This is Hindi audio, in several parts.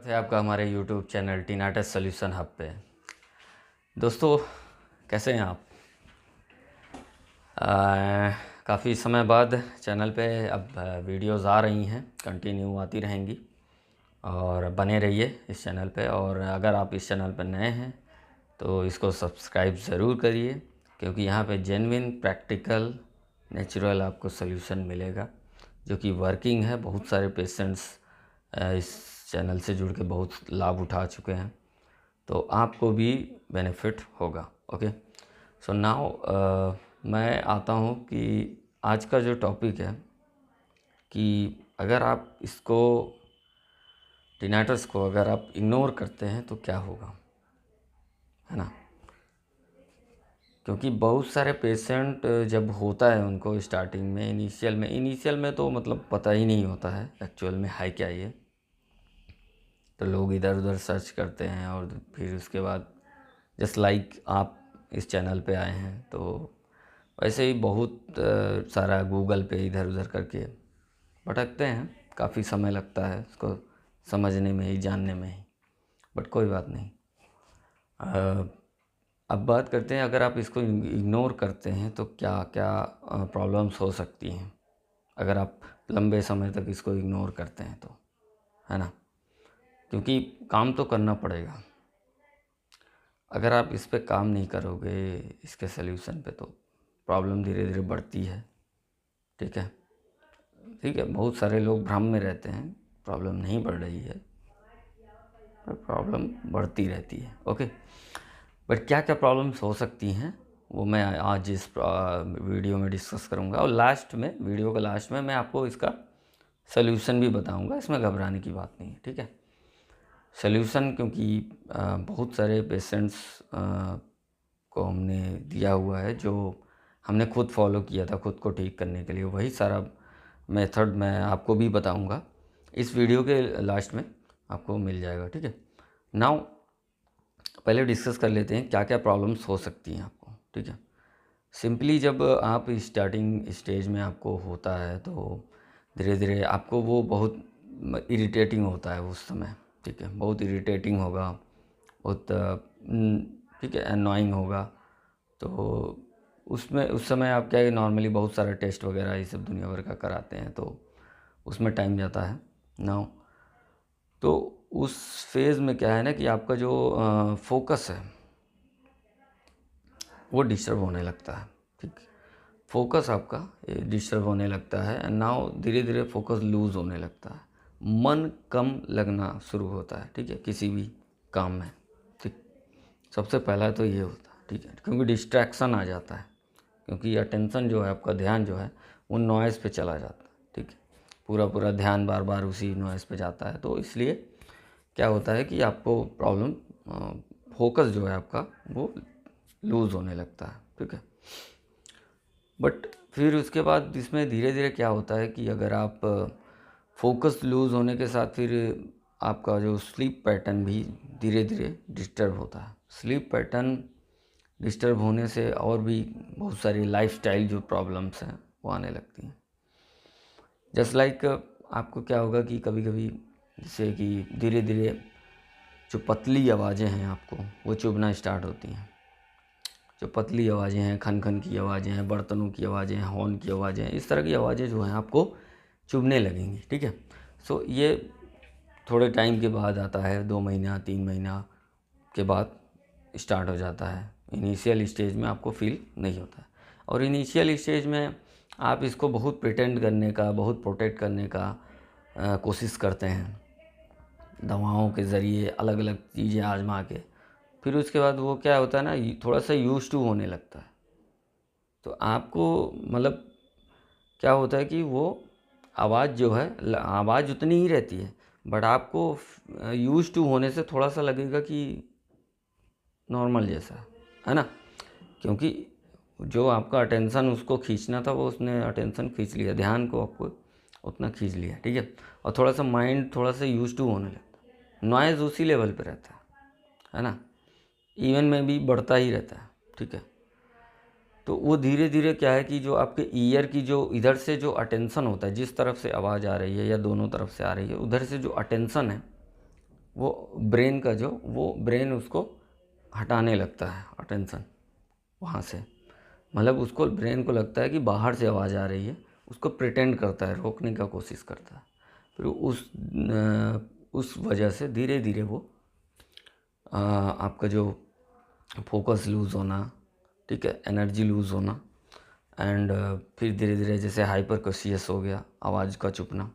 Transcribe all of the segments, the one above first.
है आपका हमारे YouTube चैनल टिनाटस सॉल्यूशन हब पे। दोस्तों, कैसे हैं आप? काफ़ी समय बाद चैनल पे अब वीडियोस आ रही हैं, कंटिन्यू आती रहेंगी और बने रहिए इस चैनल पे। और अगर आप इस चैनल पर नए हैं तो इसको सब्सक्राइब ज़रूर करिए, क्योंकि यहाँ पे जेन्युइन प्रैक्टिकल नेचुरल आपको सॉल्यूशन मिलेगा जो कि वर्किंग है। बहुत सारे पेशेंट्स इस चैनल से जुड़ के बहुत लाभ उठा चुके हैं, तो आपको भी बेनिफिट होगा। ओके, सो नाउ मैं आता हूँ कि आज का जो टॉपिक है कि अगर आप इसको टिनाटस को अगर आप इग्नोर करते हैं तो क्या होगा, है ना। क्योंकि बहुत सारे पेशेंट जब होता है उनको स्टार्टिंग में इनिशियल में तो मतलब पता ही नहीं होता है एक्चुअल में है क्या ये। तो लोग इधर उधर सर्च करते हैं और फिर उसके बाद जस्ट लाइक आप इस चैनल पे आए हैं तो वैसे ही बहुत सारा गूगल पे इधर उधर करके भटकते हैं। काफ़ी समय लगता है उसको समझने में ही, जानने में ही, बट कोई बात नहीं। अब बात करते हैं, अगर आप इसको इग्नोर करते हैं तो क्या क्या प्रॉब्लम्स हो सकती हैं अगर आप लंबे समय तक इसको इग्नोर करते हैं तो, है ना। क्योंकि काम तो करना पड़ेगा। अगर आप इस पे काम नहीं करोगे, इसके सल्यूशन पे, तो प्रॉब्लम धीरे धीरे बढ़ती है। ठीक है, ठीक है। बहुत सारे लोग भ्रम में रहते हैं, प्रॉब्लम नहीं बढ़ रही है पर प्रॉब्लम बढ़ती रहती है। ओके, बट क्या क्या प्रॉब्लम्स हो सकती हैं वो मैं आज इस वीडियो में डिस्कस करूँगा। और वीडियो के लास्ट में मैं आपको इसका सल्यूशन भी बताऊँगा। इसमें घबराने की बात नहीं है, ठीक है। सल्यूशन, क्योंकि बहुत सारे पेशेंट्स को हमने दिया हुआ है जो हमने खुद फॉलो किया था खुद को ठीक करने के लिए। वही सारा मेथड मैं आपको भी बताऊंगा, इस वीडियो के लास्ट में आपको मिल जाएगा, ठीक है। नाउ पहले डिस्कस कर लेते हैं क्या क्या प्रॉब्लम्स हो सकती हैं आपको, ठीक है। सिंपली जब आप स्टार्टिंग स्टेज में आपको होता है तो धीरे धीरे आपको वो बहुत इरिटेटिंग होता है उस समय, ठीक है। बहुत इरिटेटिंग होगा, बहुत ठीक है, एनॉइंग होगा। तो उसमें उस समय आप क्या है, नॉर्मली बहुत सारे टेस्ट वगैरह ये सब दुनिया भर का कराते हैं तो उसमें टाइम जाता है नाउ। तो उस फेज़ में क्या है ना कि आपका जो फोकस है वो डिस्टर्ब होने लगता है, ठीक। फोकस आपका डिस्टर्ब होने लगता है एंड नाउ धीरे धीरे फोकस लूज़ होने लगता है। मन कम लगना शुरू होता है, ठीक है, किसी भी काम में, ठीक। सबसे पहला तो ये होता है, ठीक है, क्योंकि डिस्ट्रैक्शन आ जाता है। क्योंकि अटेंशन जो है, आपका ध्यान जो है वो नॉइज़ पे चला जाता है, ठीक है। पूरा पूरा ध्यान बार बार उसी नॉइज़ पे जाता है, तो इसलिए क्या होता है कि आपको प्रॉब्लम, फोकस जो है आपका वो लूज़ होने लगता है, ठीक है। बट फिर उसके बाद इसमें धीरे धीरे क्या होता है कि अगर आप फोकस लूज़ होने के साथ फिर आपका जो स्लीप पैटर्न भी धीरे धीरे डिस्टर्ब होता है। स्लीप पैटर्न डिस्टर्ब होने से और भी बहुत सारी लाइफस्टाइल जो प्रॉब्लम्स हैं वो आने लगती हैं। जस्ट लाइक आपको क्या होगा कि कभी कभी जैसे कि धीरे धीरे जो पतली आवाज़ें हैं आपको वो चुभना स्टार्ट होती हैं। जो पतली आवाज़ें हैं, खन खन की आवाज़ें हैं, बर्तनों की आवाज़ें हैं, हॉर्न की आवाज़ें हैं, इस तरह की आवाज़ें जो हैं आपको चुभने लगेंगी, ठीक है। सो ये थोड़े टाइम के बाद आता है, 2 महीना 3 महीना के बाद स्टार्ट हो जाता है। इनिशियल स्टेज में आपको फील नहीं होता है। और इनिशियल स्टेज में आप इसको बहुत प्रिटेंड करने का, बहुत प्रोटेक्ट करने का कोशिश करते हैं, दवाओं के ज़रिए अलग अलग चीज़ें आजमा के। फिर उसके बाद वो क्या होता है ना, थोड़ा सा यूज टू होने लगता है। तो आपको मतलब क्या होता है कि वो आवाज़ जो है, आवाज़ उतनी ही रहती है, बट आपको यूज टू होने से थोड़ा सा लगेगा कि नॉर्मल जैसा है ना। क्योंकि जो आपका अटेंशन उसको खींचना था वो उसने अटेंशन खींच लिया, ध्यान को आपको उतना खींच लिया, ठीक है। और थोड़ा सा माइंड थोड़ा सा यूज टू होने लगता है, नॉइज़ उसी लेवल पे रहता है ना। इवन में भी बढ़ता ही रहता है, ठीक है। तो वो धीरे धीरे क्या है कि जो आपके ईयर की जो इधर से जो अटेंशन होता है, जिस तरफ से आवाज़ आ रही है या दोनों तरफ से आ रही है, उधर से जो अटेंशन है वो ब्रेन का जो वो ब्रेन उसको हटाने लगता है अटेंशन वहाँ से। मतलब उसको ब्रेन को लगता है कि बाहर से आवाज़ आ रही है, उसको प्रिटेंड करता है, रोकने का कोशिश करता है। फिर उस वजह से धीरे धीरे वो आपका जो फोकस लूज़ होना, ठीक है, एनर्जी लूज़ होना, एंड फिर धीरे धीरे जैसे हाइपर कॉन्शियस हो गया, आवाज़ का चुपना,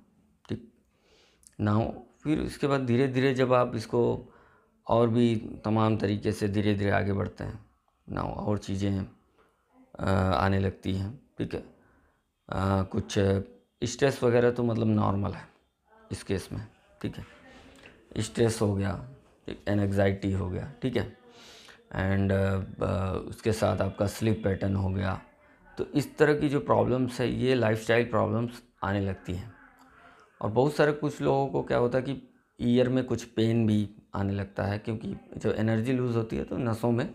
ठीक ना हो। फिर इसके बाद धीरे धीरे जब आप इसको और भी तमाम तरीके से धीरे धीरे आगे बढ़ते हैं ना, और चीज़ें आने लगती हैं, ठीक है। कुछ स्ट्रेस वगैरह तो मतलब नॉर्मल है इस केस में, ठीक है। स्ट्रेस हो गया, एक एनग्जाइटी हो गया, ठीक है, एंड उसके साथ आपका स्लीप पैटर्न हो गया। तो इस तरह की जो प्रॉब्लम्स है ये लाइफस्टाइल प्रॉब्लम्स आने लगती हैं। और बहुत सारे कुछ लोगों को क्या होता है कि ईयर में कुछ पेन भी आने लगता है, क्योंकि जब एनर्जी लूज़ होती है तो नसों में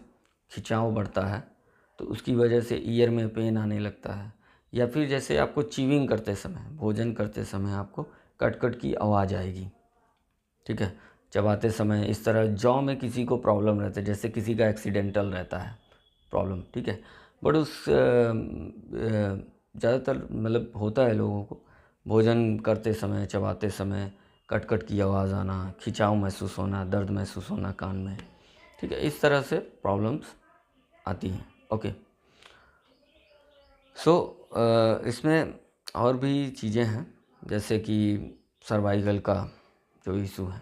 खिंचाव बढ़ता है, तो उसकी वजह से ईयर में पेन आने लगता है। या फिर जैसे आपको च्यूइंग करते समय, भोजन करते समय आपको कट कट की आवाज़ आएगी, ठीक है, चबाते समय इस तरह। जॉ में किसी को प्रॉब्लम रहता है, जैसे किसी का एक्सीडेंटल रहता है प्रॉब्लम, ठीक है, बट उस ज़्यादातर मतलब होता है लोगों को भोजन करते समय, चबाते समय कट कट की आवाज़ आना, खिंचाव महसूस होना, दर्द महसूस होना कान में, ठीक है, इस तरह से प्रॉब्लम्स आती हैं। ओके, सो इसमें और भी चीज़ें हैं, जैसे कि सर्वाइकल का जो इशू है,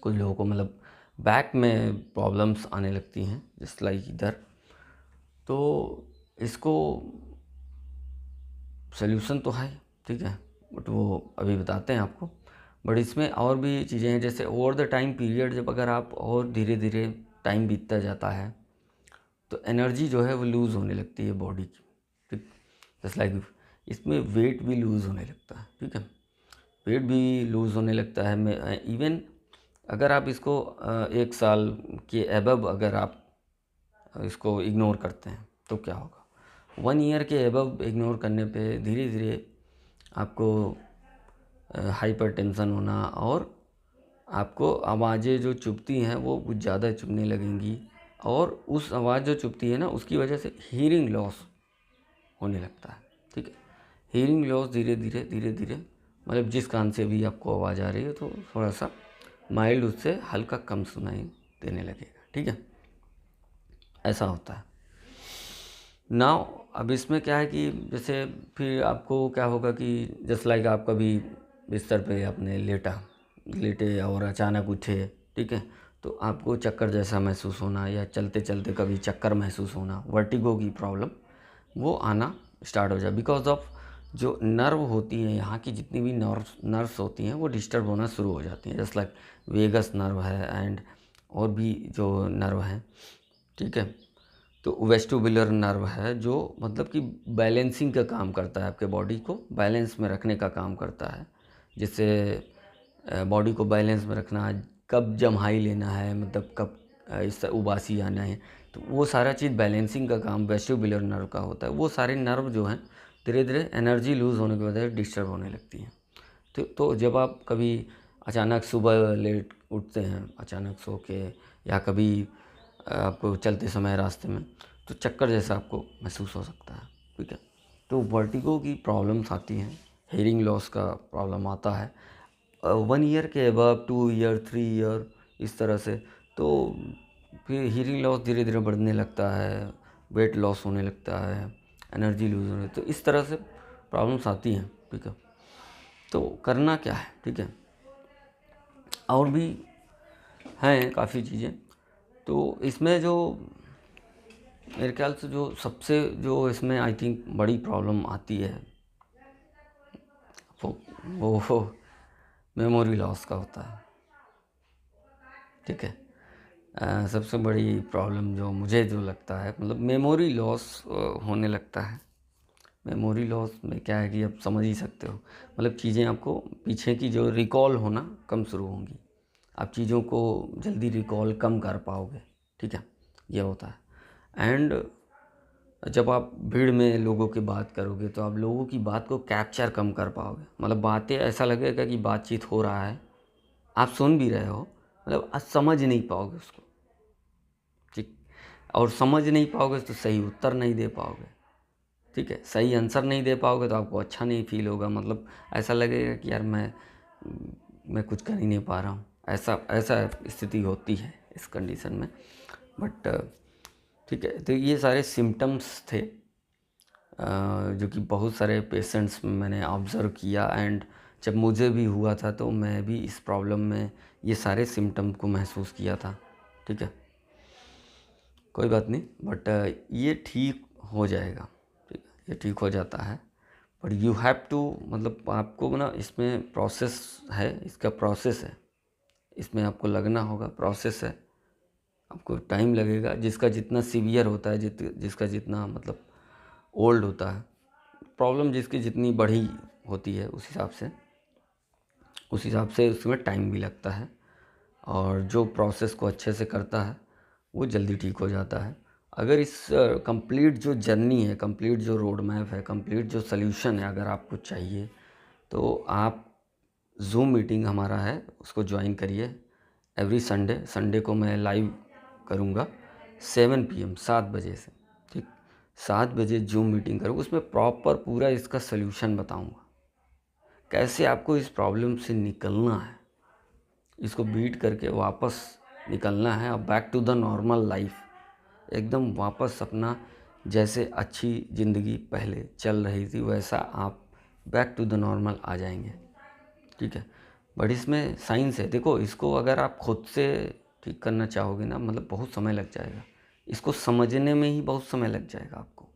कुछ लोगों को मतलब बैक में प्रॉब्लम्स आने लगती हैं, जस्ट लाइक इधर। तो इसको सल्यूशन तो है, ठीक है, बट वो अभी बताते हैं आपको। बट इसमें और भी चीज़ें हैं, जैसे ओवर द टाइम पीरियड जब अगर आप और धीरे धीरे टाइम बीतता जाता है तो एनर्जी जो है वो लूज़ होने लगती है बॉडी की, ठीक, जस्ट लाइक इसमें वेट भी लूज़ होने लगता है, ठीक है, वेट भी लूज़ होने लगता है। मैं इवन अगर आप इसको 1 साल के एबव अगर आप इसको इग्नोर करते हैं तो क्या होगा। 1 ईयर के एबव इग्नोर करने पे धीरे धीरे आपको हाइपर टेंशन होना, और आपको आवाज़ें जो चुभती हैं वो कुछ ज़्यादा चुभने लगेंगी, और उस आवाज़ जो चुभती है ना उसकी वजह से हीयरिंग लॉस होने लगता है, ठीक है। हीयरिंग लॉस धीरे धीरे धीरे धीरे मतलब जिस कान से भी आपको आवाज़ आ रही है तो थोड़ा सा माइल्ड उससे हल्का कम सुनाई देने लगेगा, ठीक है, ऐसा होता है। नाउ अब इसमें क्या है कि जैसे फिर आपको क्या होगा कि जस्ट लाइक आप कभी बिस्तर पे अपने लेटे और अचानक उठे, ठीक है, तो आपको चक्कर जैसा महसूस होना, या चलते चलते कभी चक्कर महसूस होना, वर्टिगो की प्रॉब्लम वो आना स्टार्ट हो जाए, बिकॉज ऑफ जो नर्व होती हैं यहाँ की जितनी भी नर्व्स होती हैं वो डिस्टर्ब होना शुरू हो जाती हैं, जस्ट लाइक वेगस नर्व है एंड और भी जो नर्व हैं, ठीक है। तो वेस्टिबुलर नर्व है जो मतलब कि बैलेंसिंग का काम करता है, आपके बॉडी को बैलेंस में रखने का काम करता है, जिससे बॉडी को बैलेंस में रखना, कब जम्हाई लेना है, मतलब कब इस उबासी आना है, तो वो सारा चीज़ बैलेंसिंग का काम वेस्टिबुलर नर्व का होता है। वो सारे नर्व जो हैं धीरे धीरे एनर्जी लूज़ होने की वजह से डिस्टर्ब होने लगती हैं। तो जब आप कभी अचानक सुबह लेट उठते हैं अचानक सो के, या कभी आपको चलते समय रास्ते में तो चक्कर जैसा आपको महसूस हो सकता है, ठीक है। तो वर्टिगो की प्रॉब्लम्स आती हैं, हेयरिंग लॉस का प्रॉब्लम आता है 1 ईयर के अबव, 2 ईयर, 3 ईयर इस तरह से। तो फिर हीयरिंग लॉस धीरे धीरे बढ़ने लगता है, वेट लॉस होने लगता है, एनर्जी लूज होने, तो इस तरह से प्रॉब्लम्स आती हैं, ठीक है। तो करना क्या है, ठीक है, और भी हैं काफ़ी चीज़ें। तो इसमें जो मेरे ख्याल से जो सबसे जो इसमें आई थिंक बड़ी प्रॉब्लम आती है वो मेमोरी लॉस का होता है, ठीक है। सबसे बड़ी प्रॉब्लम जो मुझे जो लगता है मतलब मेमोरी लॉस होने लगता है। मेमोरी लॉस में क्या है कि आप समझ ही सकते हो, मतलब चीज़ें आपको पीछे की जो रिकॉल होना कम शुरू होंगी, आप चीज़ों को जल्दी रिकॉल कम कर पाओगे, ठीक है, ये होता है। एंड जब आप भीड़ में लोगों की बात करोगे तो आप लोगों की बात को कैप्चर कम कर पाओगे, मतलब बातें ऐसा लगेगा कि बातचीत हो रहा है आप सुन भी रहे हो, मतलब आज समझ नहीं पाओगे उसको, ठीक। और समझ नहीं पाओगे तो सही उत्तर नहीं दे पाओगे, ठीक है। सही आंसर नहीं दे पाओगे तो आपको अच्छा नहीं फील होगा, मतलब ऐसा लगेगा कि यार मैं कुछ कर ही नहीं पा रहा हूँ। ऐसा ऐसा स्थिति होती है इस कंडीशन में। बट ठीक है, तो ये सारे सिम्टम्स थे जो कि बहुत सारे पेशेंट्स में मैंने ऑब्ज़र्व किया। एंड जब मुझे भी हुआ था तो मैं भी इस प्रॉब्लम में ये सारे सिम्टम को महसूस किया था, ठीक है। कोई बात नहीं, बट ये ठीक हो जाएगा, ठीक है, ये ठीक हो जाता है। बट यू हैव टू, मतलब आपको ना इसमें प्रोसेस है, इसका प्रोसेस है, इसमें आपको लगना होगा, प्रोसेस है, आपको टाइम लगेगा। जिसका जितना सीवियर होता है, जिसका जितना मतलब ओल्ड होता है, प्रॉब्लम जिसकी जितनी बड़ी होती है उस हिसाब से उसमें टाइम भी लगता है। और जो प्रोसेस को अच्छे से करता है वो जल्दी ठीक हो जाता है। अगर इस कंप्लीट जो जर्नी है, कंप्लीट जो रोड मैप है, कंप्लीट जो सल्यूशन है, अगर आपको चाहिए तो आप जूम मीटिंग हमारा है उसको ज्वाइन करिए। एवरी संडे को मैं लाइव करूँगा 7 PM 7 बजे से, ठीक। 7 बजे जूम मीटिंग करूँगा, उसमें प्रॉपर पूरा इसका सल्यूशन बताऊँगा, कैसे आपको इस प्रॉब्लम से निकलना है, इसको बीट करके वापस निकलना है और back to the normal life, एकदम वापस अपना जैसे अच्छी ज़िंदगी पहले चल रही थी वैसा आप बैक टू द नॉर्मल आ जाएंगे, ठीक है। बट इसमें साइंस है, देखो इसको अगर आप खुद से ठीक करना चाहोगे ना, मतलब बहुत समय लग जाएगा, इसको समझने में ही बहुत समय लग जाएगा आपको,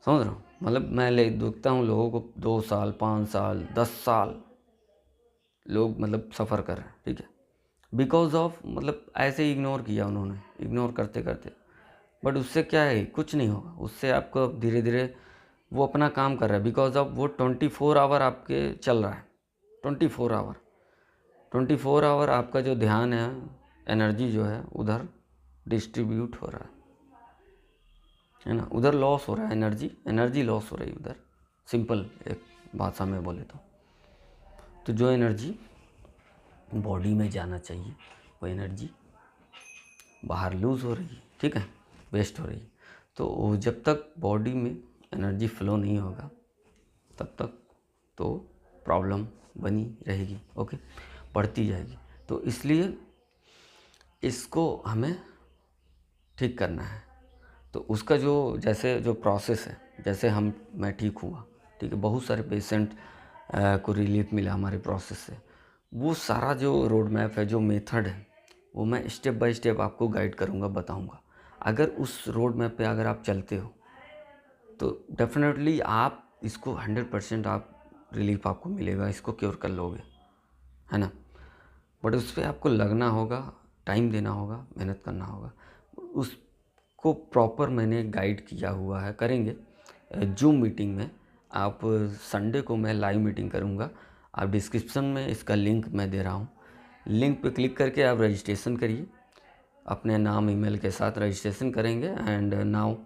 समझ रहे हो। मतलब मैं देखता हूँ लोगों को 2 साल 5 साल 10 साल लोग मतलब सफ़र कर रहे हैं, ठीक है, बिकॉज ऑफ मतलब ऐसे ही इग्नोर किया उन्होंने, इग्नोर करते करते। बट उससे क्या है, कुछ नहीं होगा, उससे आपको धीरे धीरे वो अपना काम कर रहा है, बिकॉज ऑफ वो 24 आवर आपके चल रहा है, 24 आवर आपका जो ध्यान है, एनर्जी जो है उधर डिस्ट्रीब्यूट हो रहा है ना, उधर लॉस हो रहा है, एनर्जी लॉस हो रही है उधर, सिंपल एक भाषा में बोले तो जो एनर्जी बॉडी में जाना चाहिए वो एनर्जी बाहर लूज़ हो रही है, ठीक है, वेस्ट हो रही है। तो जब तक बॉडी में एनर्जी फ्लो नहीं होगा तब तक तो प्रॉब्लम बनी रहेगी, ओके, बढ़ती जाएगी। तो इसलिए इसको हमें ठीक करना है। तो उसका जो जैसे जो प्रोसेस है, जैसे मैं ठीक हुआ, ठीक है, बहुत सारे पेशेंट को रिलीफ मिला हमारे प्रोसेस से, वो सारा जो रोड मैप है, जो मेथड है, वो मैं स्टेप बाय स्टेप आपको गाइड करूँगा, बताऊँगा। अगर उस रोड मैप पे अगर आप चलते हो तो डेफिनेटली आप इसको 100% आप रिलीफ आपको मिलेगा, इसको क्योर कर लोगे, है ना। बट उस पर आपको लगना होगा, टाइम देना होगा, मेहनत करना होगा। उसको प्रॉपर मैंने गाइड किया हुआ है, करेंगे जूम मीटिंग में। आप संडे को मैं लाइव मीटिंग करूँगा, आप डिस्क्रिप्शन में इसका लिंक मैं दे रहा हूँ, लिंक पे क्लिक करके आप रजिस्ट्रेशन करिए, अपने नाम ईमेल के साथ रजिस्ट्रेशन करेंगे। एंड नाउ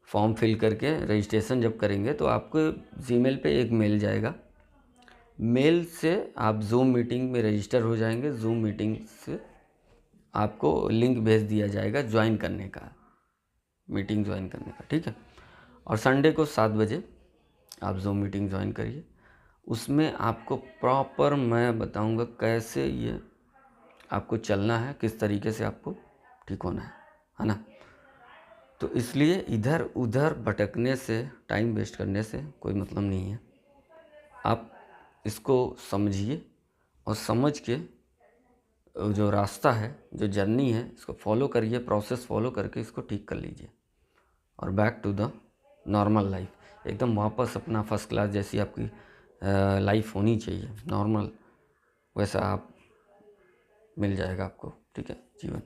फॉर्म फिल करके रजिस्ट्रेशन जब करेंगे तो आपको जीमेल पे एक मेल जाएगा, मेल से आप जूम मीटिंग में रजिस्टर हो जाएंगे, जूम मीटिंग से आपको लिंक भेज दिया जाएगा ज्वाइन करने का, मीटिंग ज्वाइन करने का, ठीक है। और संडे को 7 बजे आप जूम मीटिंग ज्वाइन करिए, उसमें आपको प्रॉपर मैं बताऊंगा कैसे ये आपको चलना है, किस तरीके से आपको ठीक होना है ना। तो इसलिए इधर उधर भटकने से, टाइम वेस्ट करने से कोई मतलब नहीं है। आप इसको समझिए और समझ के जो रास्ता है, जो जर्नी है, इसको फॉलो करिए, प्रोसेस फॉलो करके इसको ठीक कर लीजिए और back to the normal life, एकदम वापस अपना फर्स्ट क्लास जैसी आपकी लाइफ होनी चाहिए, नॉर्मल, वैसा आप मिल जाएगा आपको, ठीक है, जीवन।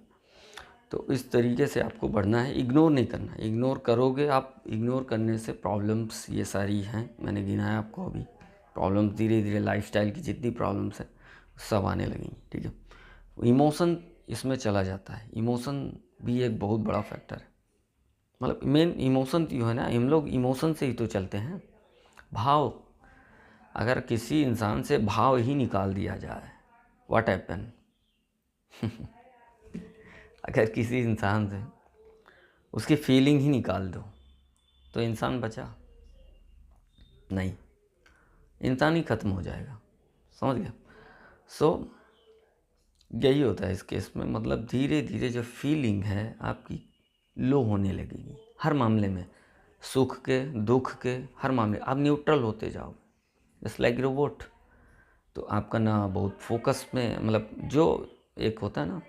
तो इस तरीके से आपको बढ़ना है, इग्नोर नहीं करना है। इग्नोर करोगे आप, इग्नोर करने से प्रॉब्लम्स ये सारी हैं, मैंने गिनाया आपको अभी, प्रॉब्लम्स धीरे धीरे लाइफस्टाइल की जितनी प्रॉब्लम्स है सब आने लगेंगी, ठीक है। इमोशन इसमें चला जाता है, इमोशन भी एक बहुत बड़ा फैक्टर है। मतलब मेन इमोशन जो है ना, हम लोग इमोशन से ही तो चलते हैं, भाव। अगर किसी इंसान से भाव ही निकाल दिया जाए व्हाट हैपन। अगर किसी इंसान से उसकी फीलिंग ही निकाल दो तो इंसान बचा नहीं, इंसान ही ख़त्म हो जाएगा। समझ गया? सो यही होता है इस केस में, मतलब धीरे धीरे जो फीलिंग है आपकी लो होने लगेगी हर मामले में, सुख के दुख के हर मामले आप न्यूट्रल होते जाओगे, जस्ट लाइक रोबोट। तो आपका ना बहुत फोकस में, मतलब जो एक होता है ना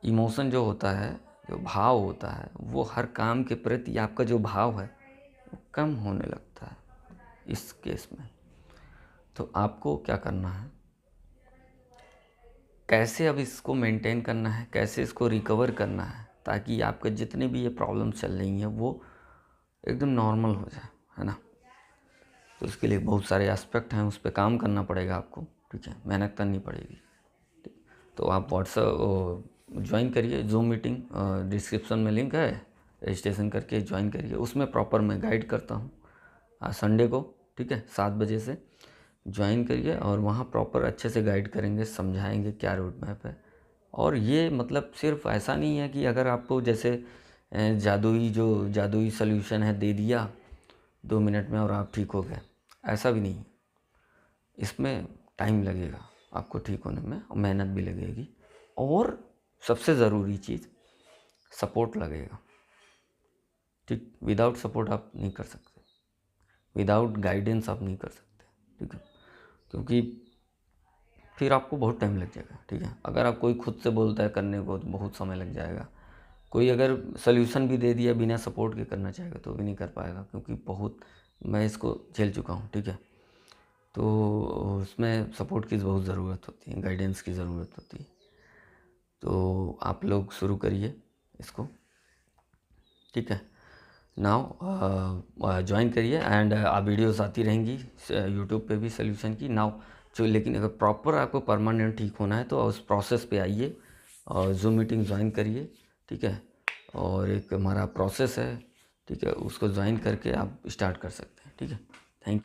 इमोशन जो होता है, जो भाव होता है, वो हर काम के प्रति आपका जो भाव है वो कम होने लगता है इस केस में। तो आपको क्या करना है, कैसे अब इसको मेंटेन करना है, कैसे इसको रिकवर करना है, ताकि आपके जितने भी ये प्रॉब्लम चल रही हैं वो एकदम नॉर्मल हो जाए, है ना। तो उसके लिए बहुत सारे एस्पेक्ट हैं, उस पर काम करना पड़ेगा आपको, ठीक है, मेहनत करनी पड़ेगी। तो आप व्हाट्सअप ज्वाइन करिए, जूम मीटिंग डिस्क्रिप्शन में लिंक है, रजिस्ट्रेशन करके ज्वाइन करिए। उसमें प्रॉपर मैं गाइड करता हूँ संडे को, ठीक है, 7 बजे से ज्वाइन करिए और वहाँ प्रॉपर अच्छे से गाइड करेंगे, समझाएंगे क्या रोड मैप है। और ये मतलब सिर्फ ऐसा नहीं है कि अगर आपको जैसे जादुई सल्यूशन है दे दिया 2 मिनट में और आप ठीक हो गए, ऐसा भी नहीं। इसमें टाइम लगेगा आपको ठीक होने में और मेहनत भी लगेगी, और सबसे ज़रूरी चीज़ सपोर्ट लगेगा, ठीक। विदाउट सपोर्ट आप नहीं कर सकते, विदाउट गाइडेंस आप नहीं कर सकते, ठीक है, क्योंकि फिर आपको बहुत टाइम लग जाएगा, ठीक है। अगर आप कोई खुद से बोलता है करने को तो बहुत समय लग जाएगा, कोई अगर सल्यूशन भी दे दिया बिना सपोर्ट के करना चाहेगा तो भी नहीं कर पाएगा, क्योंकि बहुत मैं इसको झेल चुका हूँ, ठीक है। तो उसमें सपोर्ट की बहुत ज़रूरत होती है, गाइडेंस की ज़रूरत होती है। तो आप लोग शुरू करिए इसको, ठीक है। नाउ ज्वाइन करिए एंड वीडियोस आती रहेंगी यूट्यूब पे भी सल्यूशन की नाउ जो। लेकिन अगर प्रॉपर आपको परमानेंट ठीक होना है तो उस प्रोसेस पे आइए और जूम मीटिंग ज्वाइन करिए, ठीक है। और एक हमारा प्रोसेस है, ठीक है, उसको ज्वाइन करके आप स्टार्ट कर सकते हैं, ठीक है।